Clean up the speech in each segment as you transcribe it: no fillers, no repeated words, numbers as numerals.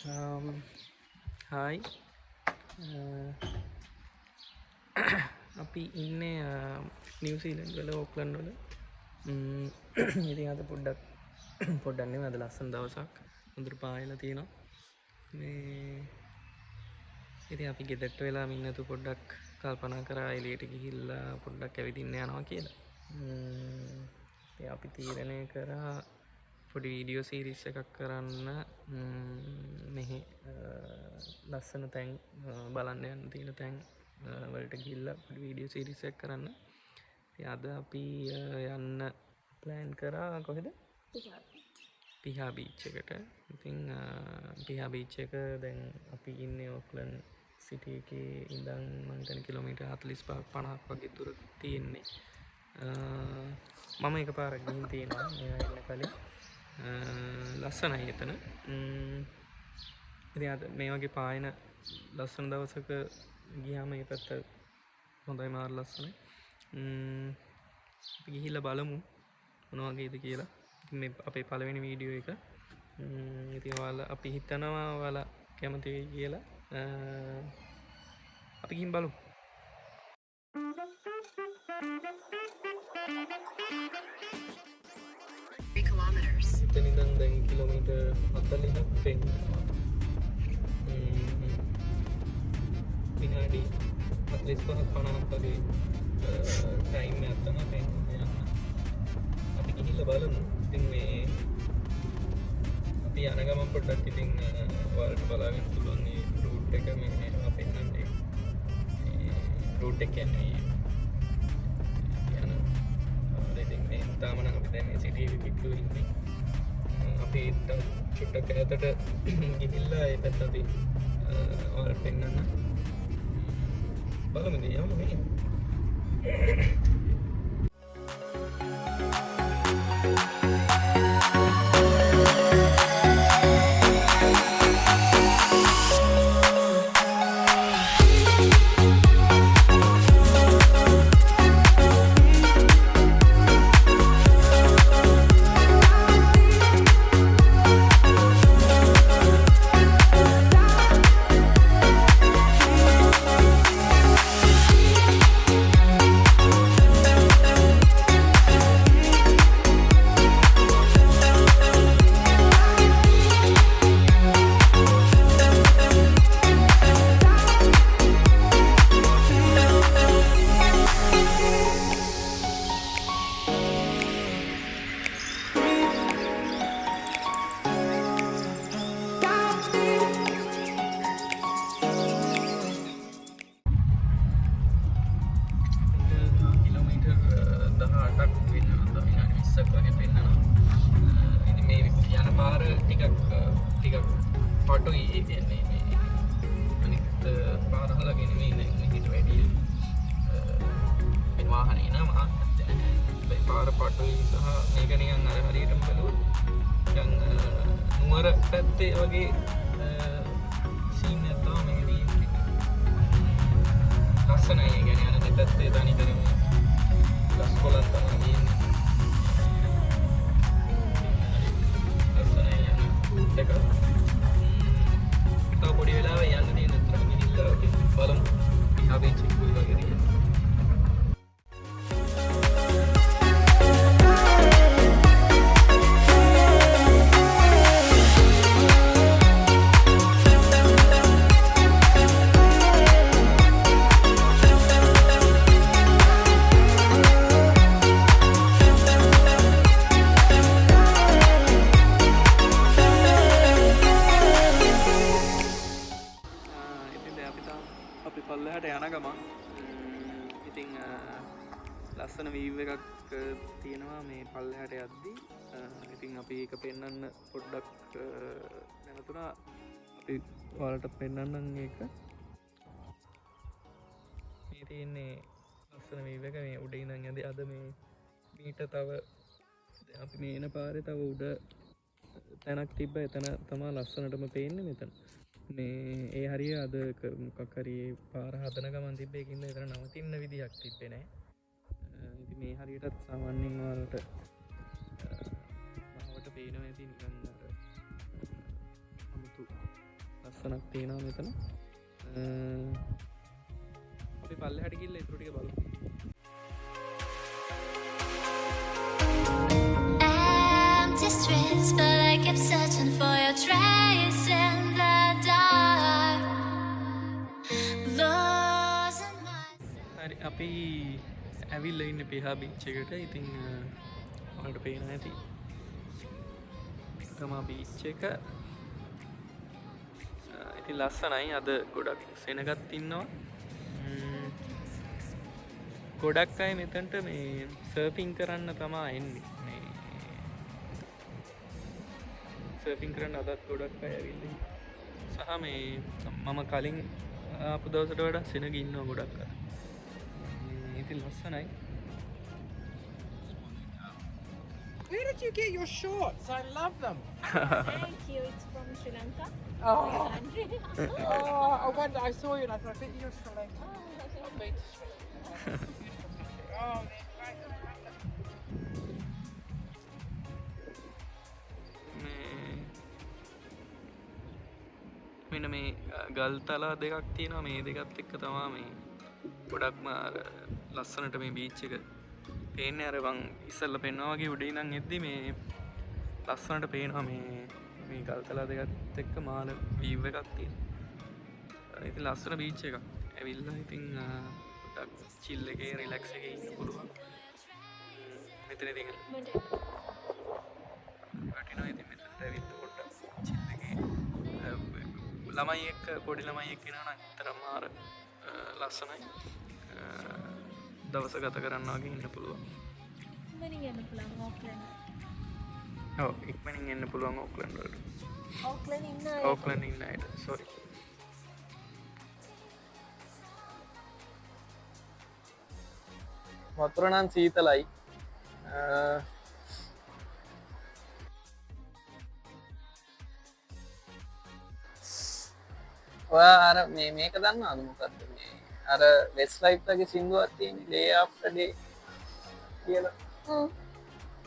Hi අපි ඉන්නේ New Zealand වල ඕක්ලන්ඩ් වල ඉතින් අද පොඩ්ඩන්නේ අද ලස්සන දවසක් හොඳට පායලා තියෙනවා මේ ඉතින් අපි ගෙදරට වෙලා ඉන්නතු පොඩ්ඩක් කල්පනා කරා එළියට ගිහිල්ලා පොඩ්ඩක් ඇවිදින්න යනවා කියලා අපි තීරණය කරා පොඩි වීඩියෝ සීරීස් එකක් කරන්න මෙහි ලස්සන තැන් බලන්න යන්න තියෙන තැන් වලට ගිහිල්ලා පොඩි වීඩියෝ සීරීස් එකක් කරන්න. ඉතින් අද අපි යන්න ප්ලෑන් කරා කොහෙද? පිහා බීච් එකට. ඉතින් පිහා බීච් එක දැන් අපි ඉන්නේ ඕක්ලන්ඩ් සිටි එකේ ඉඳන් මම හිතන්නේ කිලෝමීටර් 45 50ක් වගේ දුර තියෙන්නේ. මම එකපාරක් ගිහින් තියෙනවා මෙයා ඉන්න කලින්. ලස්සනයි එතන. ඉතින් අද මේ වගේ පායන ලස්සන දවසක ගියාම මේ පැත්ත හොඳයි මාර ලස්සනයි. අපි ගිහිල්ලා බලමු මොන වගේද කියලා. ඉතින් මේ අපේ පළවෙනි වීඩියෝ එක. ඉතින් ඔයාලා අපි හිතනවා ඔයාලා කැමති වෙයි කියලා. අපි ගිහින් බලමු. එතන ඉඳන් දැන් කිලෝමීටර් 40ක් වෙනවා. විනාඩි 45ක් 50ක් වගේ ටයිම් එකක් තමයි තියෙන්නේ. අපි ගිහිල්ලා බලමු. ඉතින් මේ අපි යන ගමන් පොඩ්ඩක් ඉතින් ඔයාලට බලාගන්න පුළුවන් මේ රූට් එක මේ අපි යන්නේ. මේ රූට් එක කියන්නේ ඉතින් මේ තාම නම් අපි දැන් මේ සිටි එකේ පිටු ඉන්නේ. අපි චුට්ටක් ඈතට ගිහිල්ලා ඒ පැත්ත අපි ඔයාලට පෙන්නන්න. බලමු ඉතින් යමු මේ. පැත්තේ වගේ සීන් එකක් තමයි මේක තියෙන්නේ. ලස්සනයි. ඒ කියන්නේ අනිත් පැත්තේ තනිකරම ගස් කොළන් තමයි තියෙන්නේ. ලස්සනයි යන දෙක. තව පොඩි වෙලාවක් යන්න තියෙන අතර ගිහිල්ලා බලමු. පිහා බීච් එක වගේ තියෙනවා. පල්ලෙහාට යන ගමන් ඉතින් ලස්සන වීව් එකක් තියෙනවා මේ පල්ලෙහාට යද්දී. ඉතින් අපි ඒක පෙන්වන්න පොඩ්ඩක් දැනතුණා. අපි ඔයාලට පෙන්වන්නම් ඒක. මේ තියෙන්නේ ලස්සන වීව් එක මේ උඩ ඉඳන් යද්දී. අද මේ මීට තව අපි මේ එන පාරේ තව උඩ තැනක් තිබ්බා. එතන තමයි ලස්සනටම පේන්නේ මෙතන. මේ ඒ හරිය අද මොකක් හරි පාර හදන ගමන් තිබ්බේ ඒකින්ද එතන නවතින්න විදියක් තිබ්බේ නැහැ. ඉතින් මේ හරියටත් සාමාන්‍යයෙන් ඔයාලට මහවට පේනවා ඇති නිකන් අර අමුතු ලස්සනක් තියෙනවා මෙතන. අපි පල්ලෙහාට ගිහලා ඊටු ටික බලමු. Streets, but I kept searching for your trace in the dark. Losing myself. හරි අපි ඇවිල්ලා ඉන්නේ පිහා බීච් එකට. ඉතින් ඔයාලට පේනවා ඇති. තමා බීච් එක. ඉතින් ලස්සනයි. අද ගොඩක් සෙනගත් ඉන්නවා. ගොඩක් අය මෙතනට මේ සර්ෆින් කරන්න තමයි එන්නේ. සර්ෆින් කරන්න අදත් ගොඩක් අය ඇවිල්ලා සහ මේ මම කලින් ආපු දවසට වඩා සෙනග ඉන්නවා ගොඩක් අය. ඉතින් ලස්සනයි. Where did you get your shorts? I love them. Thank you. It's from Sri Lanka. Oh, Country. I wonder. I saw you and I thought, I bet you're Sri Lanka. I've been to Sri Lanka. Oh, මෙන්න මේ ගල් තලා දෙකක් තියෙනවා. මේ දෙකත් එක්ක තමයි මේ ගොඩක්ම ලස්සනට මේ බීච් එක පේන්නේ. අර මං ඉස්සෙල්ලා පෙන්නවා වගේ උඩ ඉඳන් එද්දි මේ ලස්සනට පේනවා මේ ගල් තලා දෙකත් එක්ක මාල වීව් එකක් තියෙනවා. ඉතින් ලස්සන බීච් එකක්. ඇවිල්ලා ඉතින් ගොඩක් චිල් එකේ රිලැක්ස් එකේ ඉන්න පුළුවන්. මෙතන ඉතින් වටිනවා. ඉතින් මෙතනට ඇවිත් පොඩ්ඩක් චිල් එකේ ළමයි එක්ක පොඩි ළමයි එක්ක ඉන්නවා නම් තරම් මාර ලස්සනයි. දවස ගත කරන්න වගේ ඉන්න පුළුවන්. ඉක්මනින් යන්න පුළුවන් ඕක්ලන්ඩ්. ඔව් ඉක්මනින් එන්න පුළුවන් ඕක්ලන්ඩ් වලට. ඕක්ලන්ඩ් ඉන්න අය. ඕක්ලන්ඩ් ඉන්න අයට සෝරි. වතුර නම් සීතලයි. ඔයා අර මේක දන්නවද මොකක්ද මේ අර වෙස්ට්ලයිෆ් වගේ සින්දුවක් තියෙන්නේ ඩේ ආෆ්ටර් ඩේ කියලා.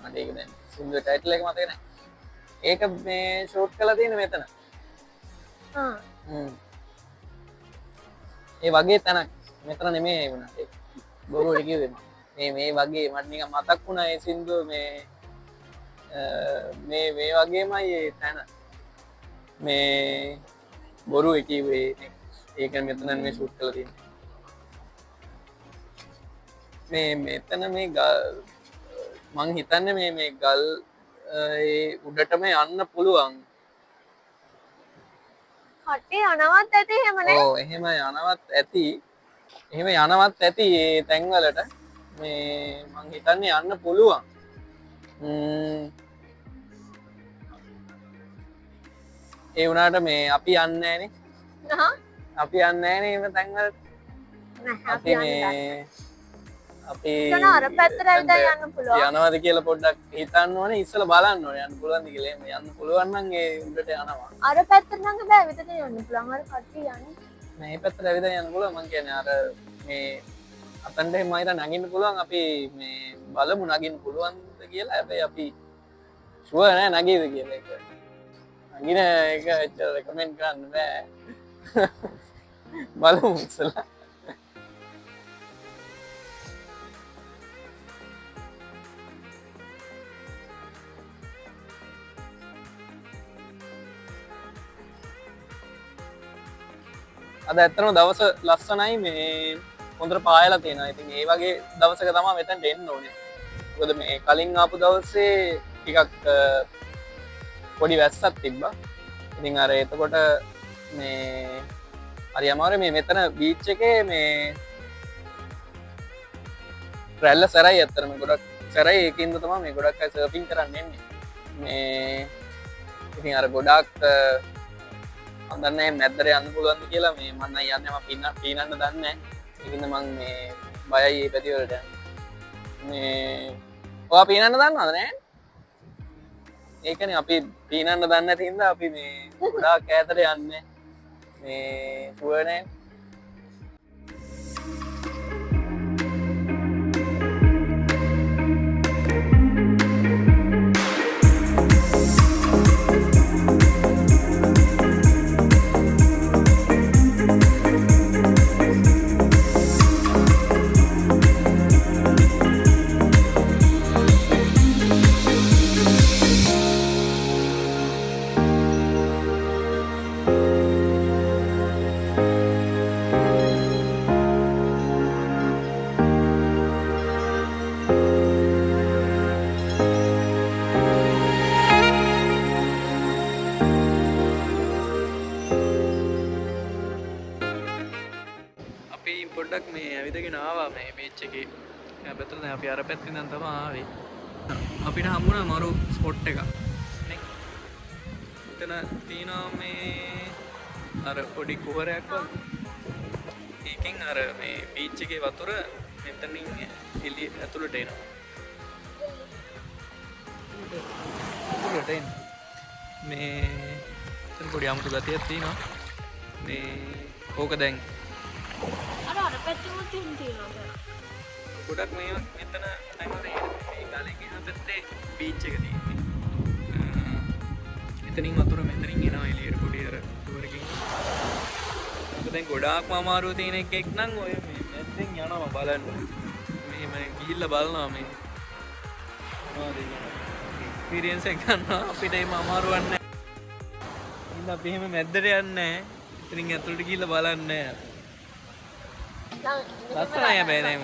මට ඒක දැන් සින්දුවේ ටයිටල් එක මතක නැහැ. ඒක මේ ෂූට් කරලා තියෙන්නේ මෙතන. ඒ වගේ තැනක් මෙතන නෙමෙයි වුණා. ඒක බොරුවට කිව්වේ මම. මේ වගේ මට නිකන් මතක් වුණා ඒ සින්දුව මේ වගේමයි ඒ තැන. මේ බොරු එකවේ ඒක මෙතන මේ ෂූට් කරලා තියෙන්නේ. මෙතන මේ මං හිතන්නේ මේ ගල් උඩටම යන්න පුළුවන්. කට්ටිය යනවත් ඇති එහෙමනේ. ඔව් එහෙම යනවත් ඇති. එහෙම යනවත් ඇති ඒ තැන්වලට. මේ මං හිතන්නේ යන්න පුළුවන්. ඒ වුණාට මේ අපි යන්නේ නැහනේ. අපි යන්නේ නැහනේ එහෙම තැන්වලට. අපි අර පැත්තට ඇවිල්ලා යන්න පුළුවන්. යනවාද කියලා පොඩ්ඩක් හිතන්න ඕනේ. ඉස්සෙල්ලා බලන්න ඕනේ යන්න පුළුවන්ද කියලා. එහෙම යන්න පුළුවන් නම් ඒ උඩට යනවා. අර පැත්තට නම් බෑ විතර යන්න පුළුවන්. අර කට්ටිය යන්නේ. මේ පැත්තට ඇවිදලා යන්න පුළුවන්. මං කියන්නේ අර මේ අතන්ට එහෙම හිතා නගින්න පුළුවන්. අපි මේ බලමු නගින්න පුළුවන්ද කියලා. හැබැයි අපි ෂුවර් නෑ නගීද කියලා ඒක. නගින එක ඇත්තට රෙකමෙන්ඩ් කරන්න බෑ. බලමු ඉස්සෙල්ලා. අද ඇත්තටම දවස ලස්සනයි. මේ හොඳට පායලා තියෙනවා. ඉතින් ඒ වගේ දවසක තමයි මෙතනට එන්න ඕනේ. මොකද මේ කලින් ආපු දවසේ ටිකක් පොඩි වැස්සක් තිබ්බා. ඉතින් අර එතකොට මේ හරි අමාරුයි. මේ මෙතන බීච් එකේ මේ රැල්ල සැරයි. ඇත්තටම ගොඩක් සැරයි. ඒකින්ද තමයි මේ ගොඩක් අය සර්ෆින් කරන්න එන්නේ. මේ ඉතින් අර ගොඩක් දන්නේ මැද්දට යන්න පුළුවන්ද කියලා. මේ මම නම් යන්නේ මම පීනන්න දන්නේ නැහැ. ඒකින්ද මම මේ බයයි මේ පැති වලට යන්න. මේ ඔයා පීනන්න දන්නවද නැහැ? ඒකනේ අපි පීනන්න දන්නේ නැති හින්දා අපි මේ ගොඩාක් ඈතට යන්නේ. මේ ෂුවර් නෑ. බීච් එකේ පැත්තට දැන් අපි අර පැත්තෙන් දැන් තමයි ආවේ. අපිට හම්බුණා මරු ස්පොට් එකක් නේ. එතන තියෙනවා මේ අර පොඩි කුහරයක් වගේ. ඒකෙන් අර මේ බීච් එකේ වතුර මෙතනින් එළිය ඇතුළට එනවා. ඇතුළට එන මේ එතන පොඩි අමුතු ගතියක් තියෙනවා. මේ ඕක දැන් අර පැත්තෙම තියෙනවා. ගොඩක් මේ මෙතන තමයි මේ ගලේ කියන පැත්තේ බීච් එක තියෙන්නේ. එතනින් වතුර මෙතනින් එනවා එළියට පොඩි අර කුහරකින්. දැන් ගොඩාක්ම අමාරුව තියෙන එකෙක් නම් ඔය මේ මැද්දෙන් යනවා බලන්න. මෙහෙම ගිහිල්ලා බලනවා මේ මොනවද එක්ස්පීරියන්ස් එක ගන්නවා. අපිට එහෙම අමාරුවක් නැහැ. ඉතින් අපි එහෙම මැද්දට යන්නේ නැහැ. ඉතින් ඇතුළට ගිහිල්ලා බලන්නේ නැහැ. ලස්සනයි හැබැයි දැන්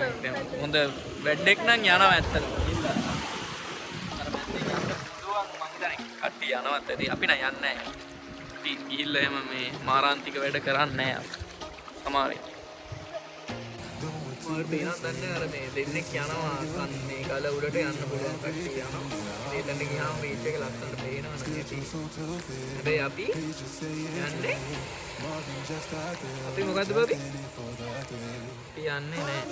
හොඳ වැඩක් නම් යනවා ඇත්තට. ගිහිල්ලා අර මැද්දෙන් යන්න පුළුවන් මම හිතන්නේ කට්ටිය යනවත් ඇති. අපි නම් යන්නේ නැහැ. අපි ගිහිල්ලා එහෙම මේ මාරාන්තික වැඩ කරන්නේ නැහැ අපි. සමහරවිට මම පේනවා දැන් අර මේ දෙන්නෙක් යනවා මේ ගල උඩට යන්න පුළුවන් කට්ටිය යනවා. ඉතින් එතන ගියාම බීච් එක ලස්සනට පේනවා නේද? හැබැයි අපි යන්නේ අපි මොකද්ද බබි? අපි යන්නේ නැහැ.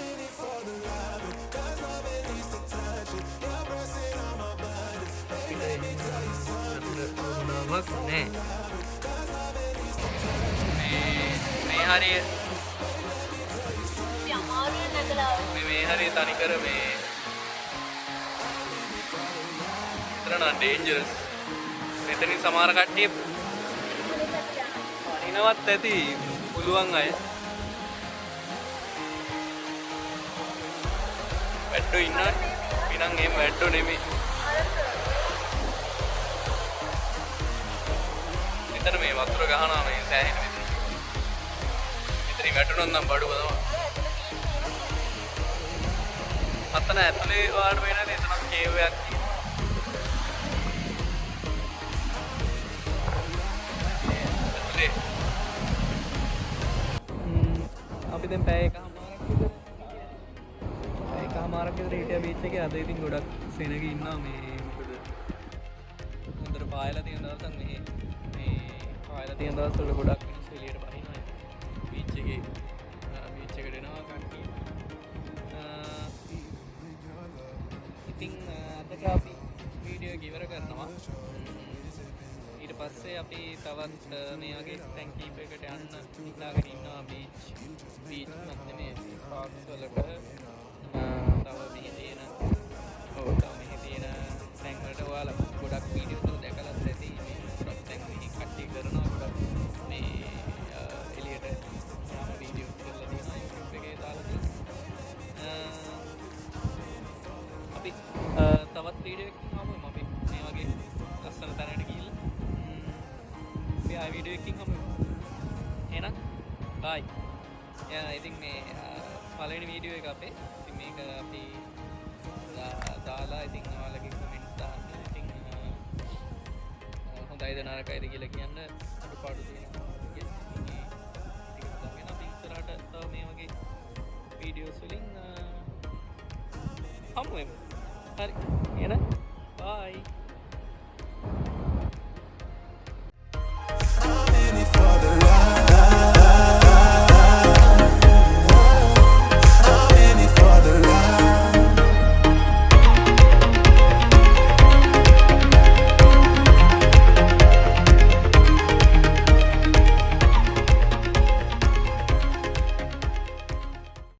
මොනවක් නැහැ. මේ හරිය මේ හරිය තනිකර මේ විතරන ඩේන්ජරස්. මෙතනින් සමහර කට්ටිය අනිනවත් ඇති පුළුවන් අය. වැඩෝ ඉන්නවා. පිනන් එහෙම වැඩෝ නෙමෙයි. මෙතන මේ වතුර ගහනවා මේ සෑහෙන විදිහට. මෙතනින් වැටුණොත් නම් බඩුව තමයි. අතන ඇතුලේ වාඩ වෙනද එතනක් කේව් එකක් තියෙනවා. ඇතුලේ අපි දැන් පැය එකමාරක් විතර හිටියා බීච් එකේ. අද ඉතින් ගොඩක් සෙනග ඉන්නවා මේ මොකද හොඳට පායලා තියෙන දවසක් මේ පායලා තියෙන දවස් වල ගොඩක් මිනිස්සු එළියට බහිනවා බීච් එකේ. බීච් එකට එනවා කට්ටිය. ඉතින් අදට අපි වීඩියෝ එක ඉවර කරනවා. ඊට පස්සේ අපි තවත් මේ වගේ තැන් කීපයකට යන්න හිතාගෙන ඉන්නවා බීච් මැද මේ පාර්ක්ස් වලට. තව මෙහි තියෙන මෙහි තියෙන තැන් වලට ඔයාලා ගොඩක් වීඩියෝ දැකලා ඇති. මේ ගොඩක් තැන් මෙහි කට්ටිය කරනවා. ගොඩක් මේ එළියට යන වීඩියෝ කරලා තියෙනවා YouTube එකේ දාලා තියෙනවා. අපි තවත් වීඩියෝ එකකින් හමුවෙමු. අපි මේ වගේ ලස්සන තැනකට ගිහිල්ලා අපි ආයෙ වීඩියෝ එකකින් හමුවෙමු. එහෙනම් බයි. ඉතින් මේ පළවෙනි වීඩියෝ එක අපේ. ඉතින් මේක අපි දාලා ඉතින් ඔයාලගේ කමෙන්ට්ස් දාන්න. ඉතින් හොඳයිද නරකයිද කියලා කියන්න අඩුපාඩු තියෙනවා. ඉතින් අපි ඉස්සරහට තව මේ වගේ වීඩියෝස් වලින් හමුවෙමු. හරි. එහෙනම් බයි.